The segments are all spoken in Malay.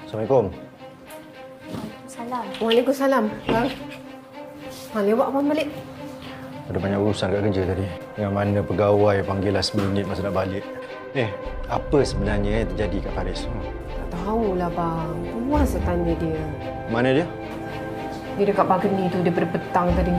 Assalamualaikum. Salam. Waalaikumsalam. Bang. Mana awak abang balik? Ada banyak urusan kat kerja tadi. Yang mana pegawai panggil last minute masa nak balik. Apa sebenarnya yang terjadi kat Faris? Tak tahulah bang. Puas saya tanya dia. Mana dia? Dia dekat balcony tu daripada petang tadi.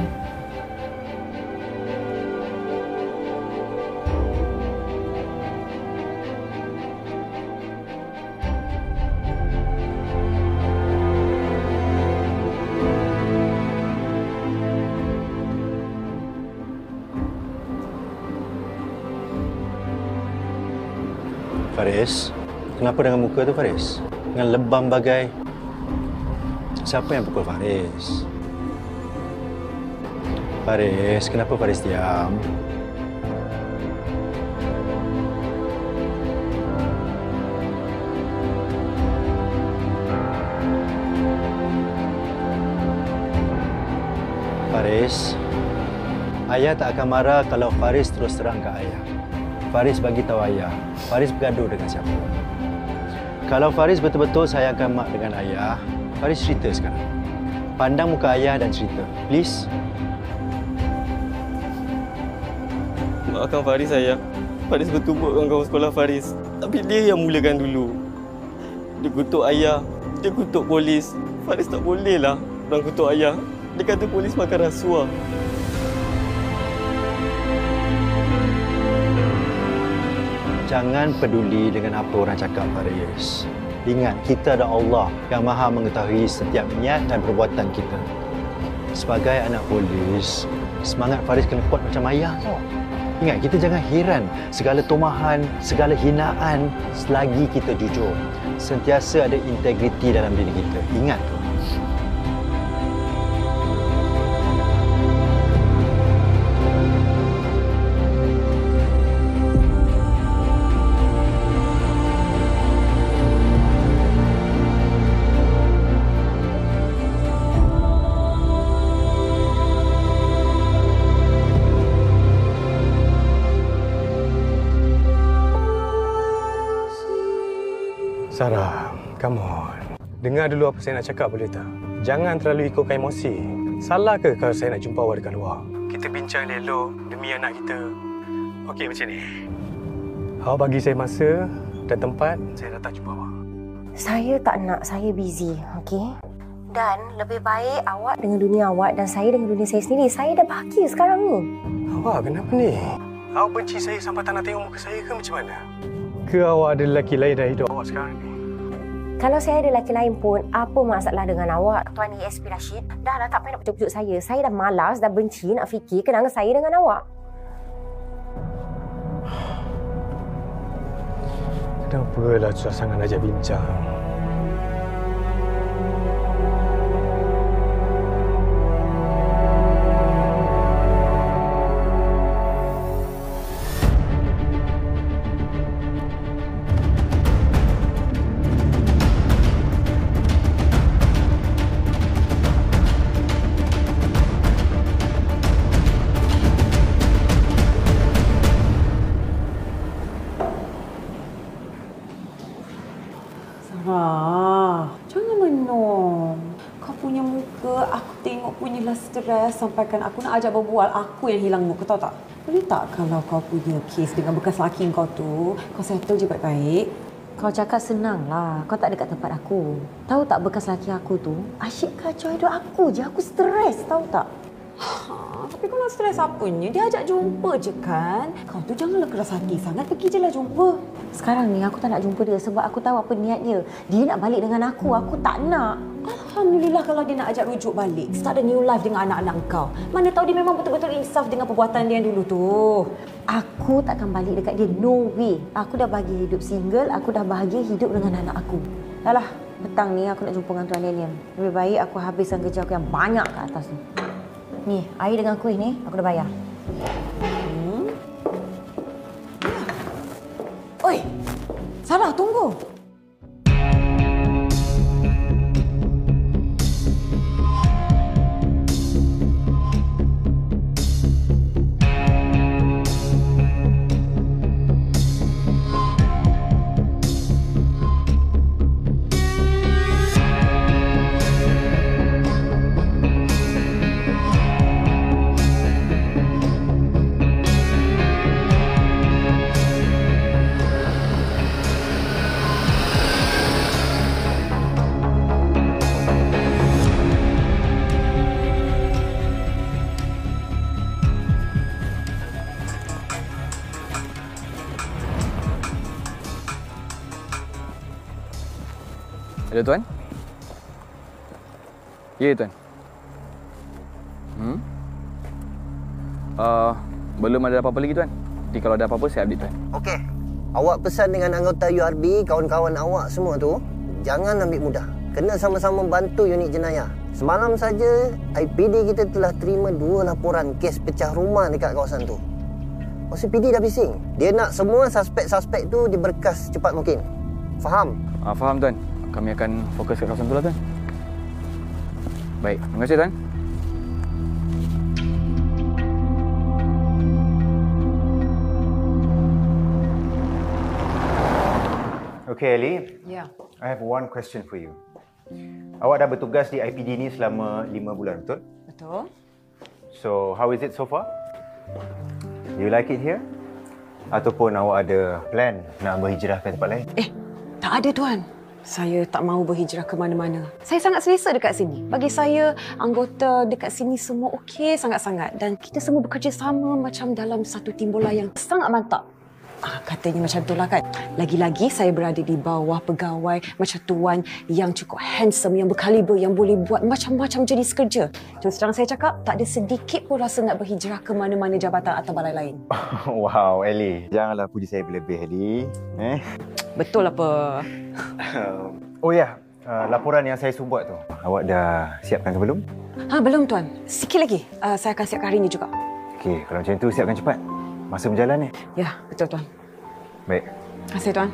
Faris, kenapa dengan muka tu Faris? Dengan lebam bagai... Siapa yang pukul Faris? Faris, kenapa Faris diam? Faris, ayah tak akan marah kalau Faris terus terang ke ayah. Faris bagi tahu ayah, Faris bergaduh dengan siapa. Kalau Faris betul-betul sayangkan mak dengan ayah, Faris cerita sekarang. Pandang muka ayah dan cerita. Please. Maafkan Faris, ayah. Faris bertumbuk dengan kawan sekolah Faris. Tapi dia yang mulakan dulu. Dia kutuk ayah. Dia kutuk polis. Faris tak bolehlah orang kutuk ayah. Dia kata polis makan rasuah. Jangan peduli dengan apa orang cakap, Faris. Ingat, kita ada Allah yang maha mengetahui setiap niat dan perbuatan kita. Sebagai anak polis, semangat Faris kena kuat macam ayah tau. Ingat, kita jangan heran segala tomahan, segala hinaan selagi kita jujur. Sentiasa ada integriti dalam diri kita. Ingat tu. Sarah, come on. Dengar dulu apa saya nak cakap, boleh tak? Jangan terlalu ikutkan emosi. Salah ke kalau saya nak jumpa awak dekat luar? Kita bincang elok demi anak kita. Okey, macam ni. Awak bagi saya masa dan tempat, saya datang jumpa awak. Saya tak nak, saya busy, okey? Dan lebih baik awak dengan dunia awak dan saya dengan dunia saya sendiri. Saya dah bahagia sekarang ni. Awak kenapa ni? Awak benci saya sampai tak nak tengok muka saya ke macam mana? Ke awak ada lelaki lain dalam hidup awak sekarang ni? Kalau saya ada lelaki lain pun, apa masalah dengan awak, Tuan ASP Rashid? Dah lah, tak payah nak pujuk-pujuk saya. Saya dah malas, dah benci nak fikir kenangan saya dengan awak. Kenapalah susah sangat ajak bincang? Jangan menong. Kau punya muka, aku tengok punyalah stres sampaikan aku nak ajak berbual. Aku yang hilang muka, tahu tak? Boleh tak kalau kau punya kes dengan bekas laki kau tu, kau settle je baik-baik? Kau cakap senang lah. Kau tak ada kat tempat aku. Tahu tak bekas laki aku tu, asyik kacau hidup aku je. Aku stres, tahu tak? Tapi kau nak stres apanya? Dia ajak jumpa je kan? Kau tu janganlah keras hati sangat. Pergi je lah jumpa. Sekarang ni aku tak nak jumpa dia sebab aku tahu apa niat dia. Dia nak balik dengan aku. Aku tak nak. Alhamdulillah kalau dia nak ajak rujuk balik. Start a new life dengan anak-anak kau. Mana tahu dia memang betul-betul insaf dengan perbuatan dia yang dulu tu. Aku takkan balik dekat dia. No way. Aku dah bahagia hidup single. Aku dah bahagia hidup dengan anak aku. Dah lah. Petang ni aku nak jumpa dengan Tuan Lilian. Lebih baik aku habiskan kerja aku yang banyak kat atas ni. Ni, air dengan kuih ni, aku dah bayar. Oi, Sarah, tunggu. Hello, Tuan. Ya, Tuan. Belum ada apa-apa lagi, Tuan. Jadi kalau ada apa-apa, saya update, Tuan. Okey. Awak pesan dengan anggota URB, kawan-kawan awak semua tu, jangan ambil mudah. Kena sama-sama bantu unit jenayah. Semalam saja, IPD kita telah terima 2 laporan kes pecah rumah dekat kawasan tu. OCPD dah bising. Dia nak semua suspek-suspek tu diberkas cepat mungkin. Faham? Faham, Tuan. Kami akan fokus ke kawasan tu lah, Tuan. Baik, terima kasih, Tuan. Okay, Ali. Ya. I have one question for you. Awak dah bertugas di IPD ni selama 5 bulan, betul? Betul. So, how is it so far? Do you like it here? Ataupun awak ada plan nak berhijrah ke tempat lain? Tak ada, Tuan. Saya tak mahu berhijrah ke mana-mana. Saya sangat selesa dekat sini. Bagi saya, anggota dekat sini semua okey sangat-sangat. Dan kita semua bekerja sama macam dalam satu timbulan yang sangat mantap. Katanya macam itulah kan. Lagi-lagi saya berada di bawah pegawai macam Tuan yang cukup handsome, yang berkaliber, yang boleh buat macam-macam jenis kerja. Terus terang saya cakap, tak ada sedikit pun rasa nak berhijrah ke mana-mana jabatan atau balai lain. Wow, Ellie. Janganlah puji saya berlebih, Ellie. Betul apa? Oh ya, laporan yang saya suruh buat tu. Awak dah siapkan ke belum? Belum, Tuan. Sikit lagi. Saya akan siapkan hari ini juga. Okey, kalau macam tu siapkan cepat. Masa berjalan ni. Ya, betul, Tuan. Baik. Terima kasih, Tuan.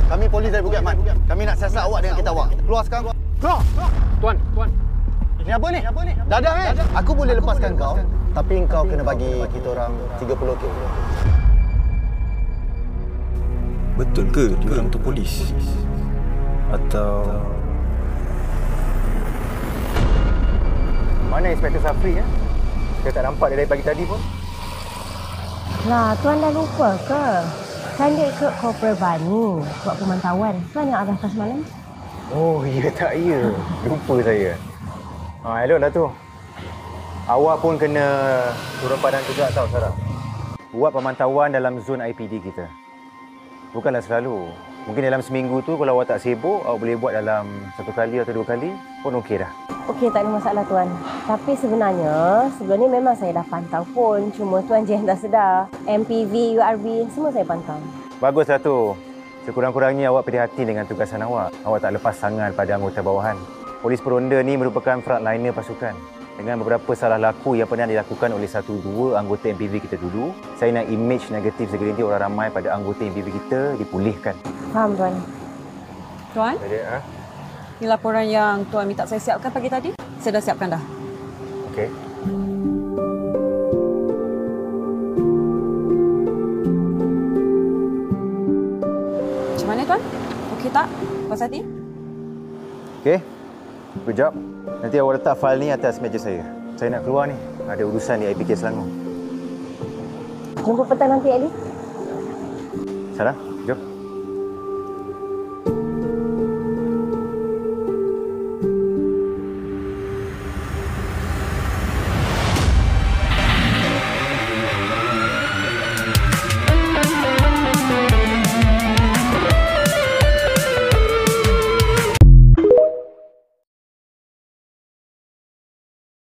Kami polis dari Bukit Aman. Kami nak siasat awak dengan kita awak. Keluar sekarang. Keluar! Tuan. Ini apa ni? Dadah kan? Aku boleh lepaskan kau, tapi kau kena bagi kita orang 30 K. Betul ke diorang tu polis? Atau... Mana Inspektor Safri ya? Kita tak nampak dia dari pagi tadi pun. Lah, Tuan dah lupa ke? Kan dia ikut Korporal Bani buat pemantauan. Tuan yang arahkan semalam. Oh, ya tak ya. Lupa saya. Elok lah tu. Awak pun kena turun padan juga tau, Sarah. Buat pemantauan dalam zon IPD kita. Bukanlah selalu. Mungkin dalam seminggu tu kalau awak tak sibuk, awak boleh buat dalam 1 kali atau 2 kali pun okey dah. Okey, tak ada masalah, Tuan. Tapi sebenarnya, sebelum ni memang saya dah pantau pun. Cuma Tuan je yang tak sedar. MPV, URB, semua saya pantau. Baguslah tu. Sekurang-kurangnya awak prihatin dengan tugasan awak. Awak tak lepas tangan pada anggota bawahan. Polis peronda ni merupakan frontliner pasukan. Dengan beberapa salah laku yang pernah dilakukan oleh 1-2 anggota MPV kita dulu, saya nak image negatif segelintir orang ramai pada anggota MPV kita dipulihkan. Faham, Tuan. Tuan, Jadi, ini laporan yang Tuan minta saya siapkan pagi tadi. Saya dah siapkan dah. Okey. Macam mana, Tuan? Okey tak? Puas hati? Okey. Good job. Nanti awak letak fail ni atas meja saya. Saya nak keluar ni. Ada urusan di IPK Selangor. Jumpa petang nanti, Ali. Sarah?